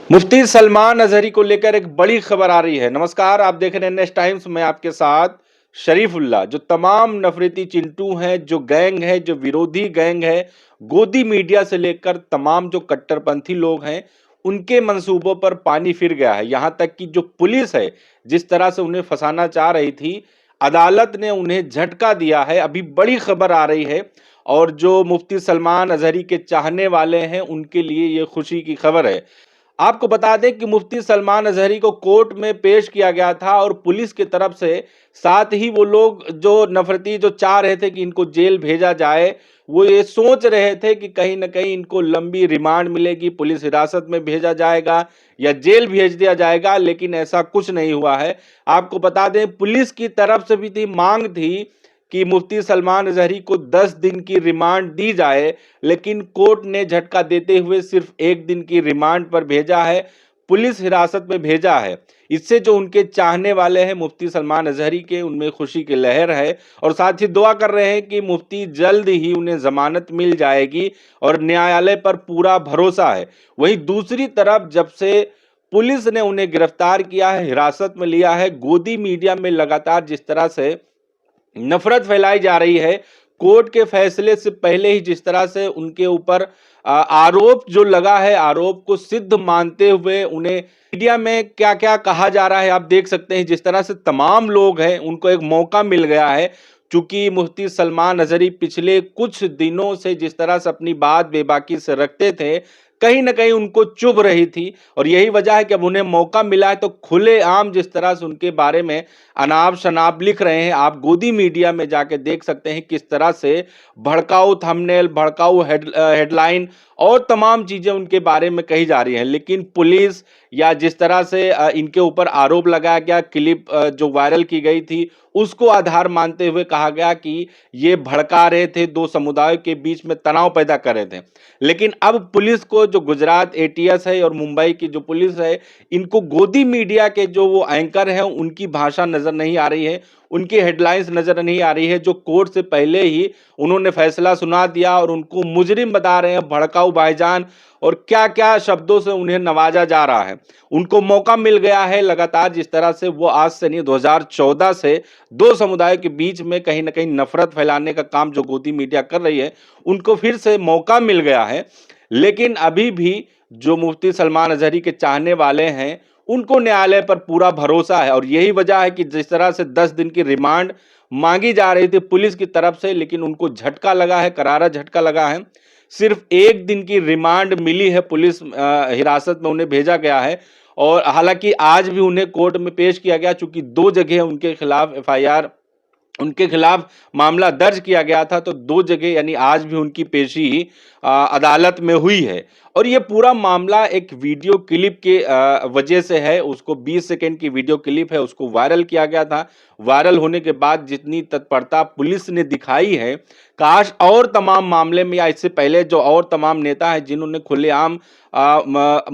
मुफ्ती सलमान अजहरी को लेकर एक बड़ी खबर आ रही है। नमस्कार, आप देख रहे हैं नेक्स्ट टाइम्स में आपके साथ शरीफुल्लाह। जो तमाम नफरती चिंटू हैं, जो गैंग है, जो विरोधी गैंग है, गोदी मीडिया से लेकर तमाम जो कट्टरपंथी लोग हैं, उनके मंसूबों पर पानी फिर गया है। यहाँ तक कि जो पुलिस है, जिस तरह से उन्हें फंसाना चाह रही थी, अदालत ने उन्हें झटका दिया है। अभी बड़ी खबर आ रही है और जो मुफ्ती सलमान अजहरी के चाहने वाले हैं, उनके लिए ये खुशी की खबर है। आपको बता दें कि मुफ्ती सलमान अजहरी को कोर्ट में पेश किया गया था और पुलिस की तरफ से साथ ही वो लोग जो नफरती जो चाह रहे थे कि इनको जेल भेजा जाए, वो ये सोच रहे थे कि कहीं ना कहीं इनको लंबी रिमांड मिलेगी, पुलिस हिरासत में भेजा जाएगा या जेल भेज दिया जाएगा, लेकिन ऐसा कुछ नहीं हुआ है। आपको बता दें, पुलिस की तरफ से भी थी मांग थी कि मुफ्ती सलमान अजहरी को 10 दिन की रिमांड दी जाए, लेकिन कोर्ट ने झटका देते हुए सिर्फ 1 दिन की रिमांड पर भेजा है, पुलिस हिरासत में भेजा है। इससे जो उनके चाहने वाले हैं मुफ्ती सलमान अजहरी के, उनमें खुशी की लहर है और साथ ही दुआ कर रहे हैं कि मुफ्ती जल्द ही उन्हें जमानत मिल जाएगी और न्यायालय पर पूरा भरोसा है। वहीं दूसरी तरफ जब से पुलिस ने उन्हें गिरफ्तार किया है, हिरासत में लिया है, गोदी मीडिया में लगातार जिस तरह से नफरत फैलाई जा रही है, कोर्ट के फैसले से पहले ही जिस तरह से उनके ऊपर आरोप जो लगा है, आरोप को सिद्ध मानते हुए उन्हें मीडिया में क्या क्या कहा जा रहा है आप देख सकते हैं। जिस तरह से तमाम लोग हैं, उनको एक मौका मिल गया है। चूंकि मुफ्ती सलमान अजहरी पिछले कुछ दिनों से जिस तरह से अपनी बात बेबाकी से रखते थे, कहीं ना कहीं उनको चुभ रही थी और यही वजह है कि अब उन्हें मौका मिला है तो खुलेआम जिस तरह से उनके बारे में अनाप शनाप लिख रहे हैं। आप गोदी मीडिया में जाके देख सकते हैं किस तरह से भड़काऊ थंबनेल, भड़काऊ हेडलाइन और तमाम चीजें उनके बारे में कही जा रही हैं। लेकिन पुलिस या जिस तरह से इनके ऊपर आरोप लगाया गया, क्लिप जो वायरल की गई थी, उसको आधार मानते हुए कहा गया कि ये भड़का रहे थे, दो समुदायों के बीच में तनाव पैदा कर रहे थे। लेकिन अब पुलिस को, जो गुजरात एटीएस है और मुंबई की जो पुलिस है, इनको गोदी मीडिया के जो वो एंकर हैं उनकी भाषा नजर नहीं आ रही है, उनकी हेडलाइंस नजर नहीं आ रही है, जो कोर्ट से पहले ही उन्होंने फैसला सुना दिया और उनको मुजरिम बता रहे हैं, भड़काऊ भाईजान, और क्या क्या शब्दों से उन्हें नवाजा जा रहा है। उनको मौका मिल गया है लगातार जिस तरह से वो आज से नहीं, 2014 से दो समुदायों के बीच में कहीं ना कहीं नफरत फैलाने का काम जो गोदी मीडिया कर रही है, उनको फिर से मौका मिल गया है। लेकिन अभी भी जो मुफ्ती सलमान अजहरी के चाहने वाले हैं, उनको न्यायालय पर पूरा भरोसा है और यही वजह है कि जिस तरह से 10 दिन की रिमांड मांगी जा रही थी पुलिस की तरफ से, लेकिन उनको झटका लगा है, करारा झटका लगा है। सिर्फ 1 दिन की रिमांड मिली है, पुलिस हिरासत में उन्हें भेजा गया है और हालांकि आज भी उन्हें कोर्ट में पेश किया गया, चूंकि 2 जगह उनके खिलाफ एफआईआर, उनके खिलाफ मामला दर्ज किया गया था, तो 2 जगह यानी आज भी उनकी पेशी अदालत में हुई है। और ये पूरा मामला एक वीडियो क्लिप के वजह से है। उसको 20 सेकंड की वीडियो क्लिप है, उसको वायरल किया गया था। वायरल होने के बाद जितनी तत्परता पुलिस ने दिखाई है, काश और तमाम मामले में या इससे पहले जो और तमाम नेता हैं जिन्होंने खुलेआम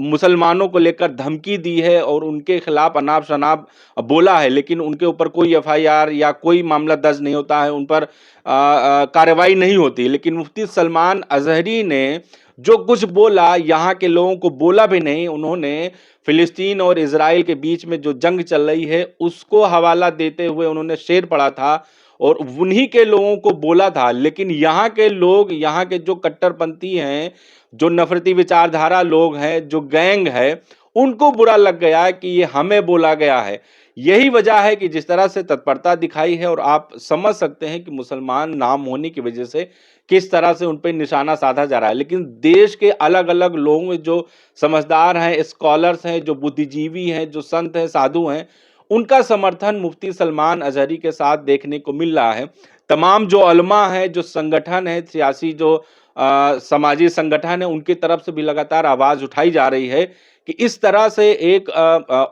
मुसलमानों को लेकर धमकी दी है और उनके खिलाफ अनाप शनाप बोला है, लेकिन उनके ऊपर कोई एफआईआर या कोई मामला दर्ज नहीं होता है, उन पर कार्रवाई नहीं होती। लेकिन मुफ्ती सलमान अजहरी ने जो कुछ बोला, यहाँ के लोगों को बोला भी नहीं, उन्होंने फिलिस्तीन और इजराइल के बीच में जो जंग चल रही है उसको हवाला देते हुए उन्होंने शेर पढ़ा था और उन्हीं के लोगों को बोला था। लेकिन यहाँ के लोग, यहाँ के जो कट्टरपंथी हैं, जो नफरती विचारधारा लोग हैं, जो गैंग है, उनको बुरा लग गया है कि ये हमें बोला गया है। यही वजह है कि जिस तरह से तत्परता दिखाई है और आप समझ सकते हैं कि मुसलमान नाम होने की वजह से किस तरह से उन पे निशाना साधा जा रहा है। लेकिन देश के अलग-अलग लोग में जो समझदार हैं, स्कॉलर्स हैं, जो बुद्धिजीवी हैं, जो संत हैं, साधु हैं, उनका समर्थन मुफ्ती सलमान अजहरी के साथ देखने को मिल रहा है। तमाम जो उलमा हैं, जो संगठन है, सियासी जो समाजी संगठन है, उनकी तरफ से भी लगातार आवाज उठाई जा रही है कि इस तरह से एक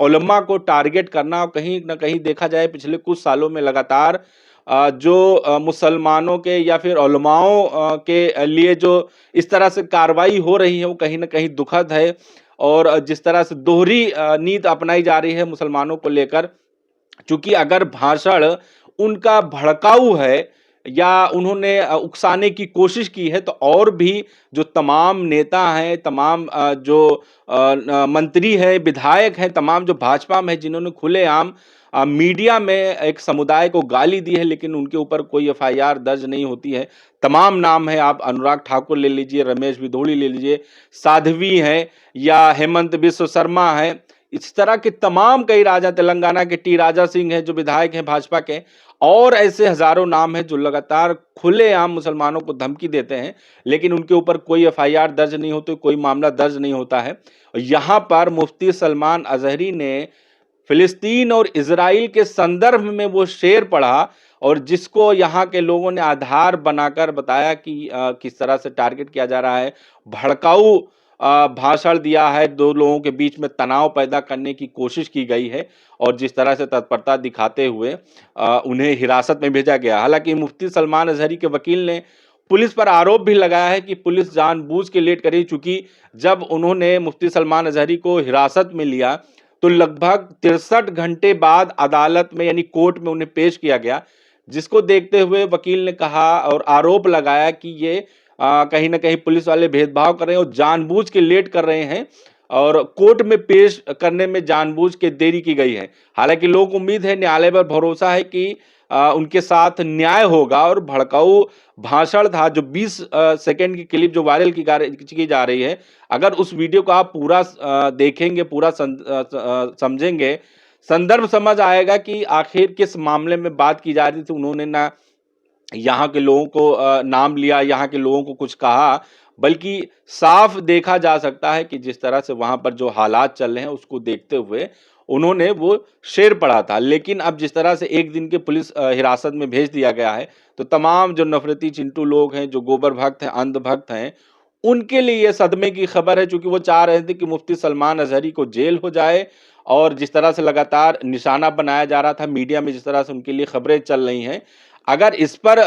उलमा को टारगेट करना, और कहीं न कहीं देखा जाए पिछले कुछ सालों में लगातार जो मुसलमानों के या फिर उलमाओं के लिए जो इस तरह से कार्रवाई हो रही है, वो कहीं न कहीं दुखद है। और जिस तरह से दोहरी नीति अपनाई जा रही है मुसलमानों को लेकर, चूंकि अगर भाषण उनका भड़काऊ है या उन्होंने उकसाने की कोशिश की है, तो और भी जो तमाम नेता हैं, तमाम मंत्री हैं, विधायक हैं, तमाम जो भाजपा में हैं, जिन्होंने खुलेआम मीडिया में एक समुदाय को गाली दी है, लेकिन उनके ऊपर कोई एफआईआर दर्ज नहीं होती है। तमाम नाम है, आप अनुराग ठाकुर ले लीजिए, रमेश भिदोड़ी ले लीजिए, साध्वी हैं या हेमंत बिश्व शर्मा हैं। इस तरह के तमाम कई राजा, तेलंगाना के टी राजा सिंह हैं जो विधायक हैं भाजपा के, और ऐसे हजारों नाम हैं जो लगातार खुलेआम मुसलमानों को धमकी देते हैं, लेकिन उनके ऊपर कोई एफआईआर दर्ज नहीं होती, कोई मामला दर्ज नहीं होता है। यहाँ पर मुफ्ती सलमान अजहरी ने फिलिस्तीन और इजराइल के संदर्भ में वो शेर पढ़ा, और जिसको यहाँ के लोगों ने आधार बनाकर बताया कि किस तरह से टारगेट किया जा रहा है, भड़काऊ भाषण दिया है, दो लोगों के बीच में तनाव पैदा करने की कोशिश की गई है, और जिस तरह से तत्परता दिखाते हुए उन्हें हिरासत में भेजा गया। हालांकि मुफ्ती सलमान अजहरी के वकील ने पुलिस पर आरोप भी लगाया है कि पुलिस जानबूझ के लेट करी, चूंकि जब उन्होंने मुफ्ती सलमान अजहरी को हिरासत में लिया तो लगभग 63 घंटे बाद अदालत में यानी कोर्ट में उन्हें पेश किया गया, जिसको देखते हुए वकील ने कहा और आरोप लगाया कि ये कहीं ना कहीं पुलिस वाले भेदभाव कर रहे हैं और जानबूझ के लेट कर रहे हैं, और कोर्ट में पेश करने में जानबूझ के देरी की गई है। हालांकि लोगों को उम्मीद है, न्यायालय पर भरोसा है कि उनके साथ न्याय होगा, और भड़काऊ भाषण था जो 20 सेकंड की क्लिप जो वायरल की जा रही है, अगर उस वीडियो को आप पूरा देखेंगे, पूरा समझेंगे, संदर्भ समझ आएगा कि आखिर किस मामले में बात की जा रही थी। उन्होंने ना यहाँ के लोगों को नाम लिया, यहाँ के लोगों को कुछ कहा, बल्कि साफ देखा जा सकता है कि जिस तरह से वहां पर जो हालात चल रहे हैं उसको देखते हुए उन्होंने वो शेर पढ़ा था। लेकिन अब जिस तरह से एक दिन के पुलिस हिरासत में भेज दिया गया है, तो तमाम जो नफरती चिंटू लोग हैं, जो गोबर भक्त हैं, अंध भक्त हैं, उनके लिए ये सदमे की खबर है, क्योंकि वो चाह रहे थे कि मुफ्ती सलमान अजहरी को जेल हो जाए, और जिस तरह से लगातार निशाना बनाया जा रहा था मीडिया में, जिस तरह से उनके लिए खबरें चल रही हैं, अगर इस पर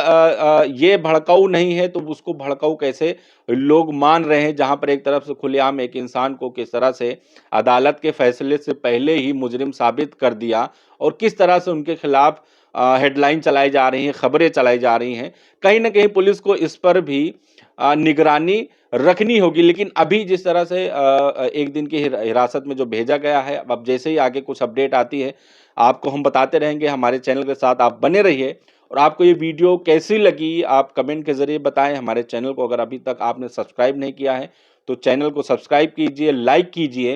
ये भड़काऊ नहीं है तो उसको भड़काऊ कैसे लोग मान रहे हैं, जहां पर एक तरफ से खुलेआम एक इंसान को किस तरह से अदालत के फैसले से पहले ही मुजरिम साबित कर दिया, और किस तरह से उनके खिलाफ हेडलाइन चलाई जा रही हैं, खबरें चलाई जा रही हैं। कहीं ना कहीं पुलिस को इस पर भी निगरानी रखनी होगी। लेकिन अभी जिस तरह से एक दिन की हिरासत में जो भेजा गया है, अब जैसे ही आगे कुछ अपडेट आती है आपको हम बताते रहेंगे। हमारे चैनल के साथ आप बने रहिए, और आपको ये वीडियो कैसी लगी आप कमेंट के जरिए बताएं। हमारे चैनल को अगर अभी तक आपने सब्सक्राइब नहीं किया है तो चैनल को सब्सक्राइब कीजिए, लाइक कीजिए।